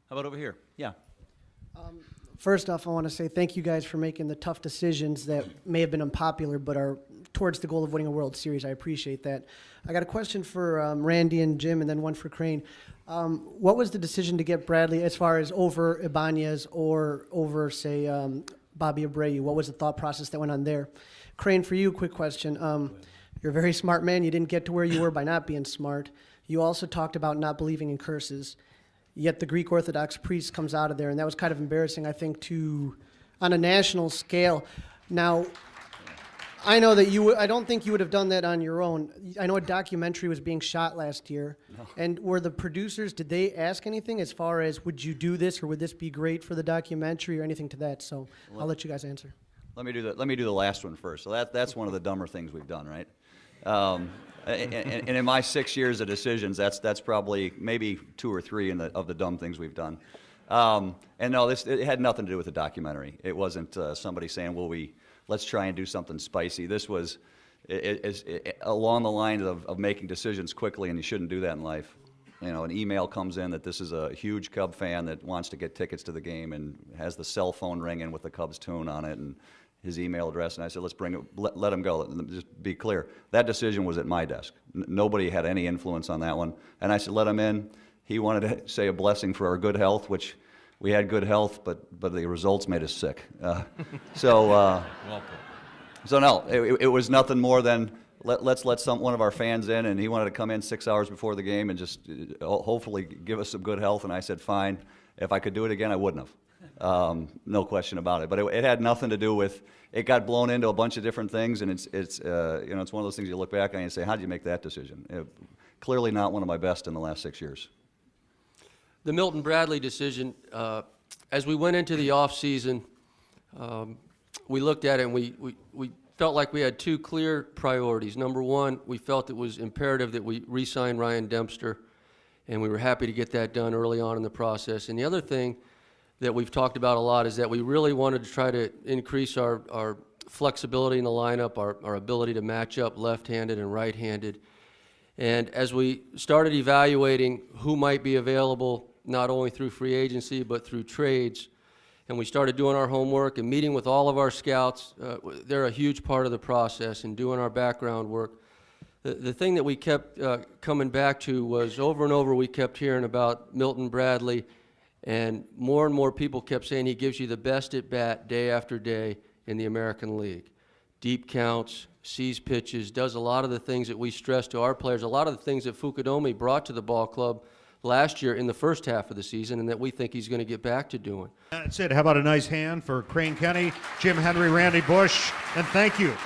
How about over here? Yeah. First off, I want to say thank you guys for making the tough decisions that may have been unpopular but are towards the goal of winning a World Series. I appreciate that. I got a question for Randy and Jim and then one for Crane. What was the decision to get Bradley as far as over Ibanez or over, say, Bobby Abreu? What was the thought process that went on there? Crane, for you, quick question. You're a very smart man. You didn't get to where you were by not being smart. You also talked about not believing in curses. Yet the Greek Orthodox Priest comes out of there, and that was kind of embarrassing, I think, on a national scale. Now, I know that I don't think you would have done that on your own. I know a documentary was being shot last year, and were the producers, did they ask anything as far as, would you do this, or would this be great for the documentary, or anything to that? So I'll let you guys answer. Let me do the last one first. So that's one of the dumber things we've done, right? And in my 6 years of decisions, that's probably maybe 2 or 3 of the dumb things we've done. And no, it had nothing to do with the documentary. It wasn't somebody saying, well, let's try and do something spicy. This was along the lines of making decisions quickly, and you shouldn't do that in life. You know, an email comes in that this is a huge Cub fan that wants to get tickets to the game and has the cell phone ringing with the Cubs tune on it and his email address, and I said, let's bring it, let him go. Just be clear, that decision was at my desk. Nobody had any influence on that one. And I said, let him in. He wanted to say a blessing for our good health, which we had good health, but the results made us sick. So no, it was nothing more than let's let one of our fans in, and he wanted to come in 6 hours before the game and just hopefully give us some good health. And I said, fine. If I could do it again, I wouldn't have. No question about it. But it had nothing to do with. It got blown into a bunch of different things, and it's one of those things you look back on and you say, how did you make that decision? Clearly not one of my best in the last 6 years. The Milton Bradley decision, as we went into the off season, we looked at it and we felt like we had 2 clear priorities. Number one, we felt it was imperative that we re-sign Ryan Dempster, and we were happy to get that done early on in the process. And the other thing that we've talked about a lot is that we really wanted to try to increase our flexibility in the lineup, our ability to match up left-handed and right-handed. And as we started evaluating who might be available, not only through free agency but through trades, and we started doing our homework and meeting with all of our scouts, they're a huge part of the process, and doing our background work. The thing that we kept coming back to was over and over we kept hearing about Milton Bradley, and more people kept saying he gives you the best at bat day after day in the American League. Deep counts, sees pitches, does a lot of the things that we stress to our players, a lot of the things that Fukudomi brought to the ball club last year in the first half of the season, and that we think he's going to get back to doing. That's it. How about a nice hand for Crane Kenney, Jim Henry, Randy Bush, and thank you.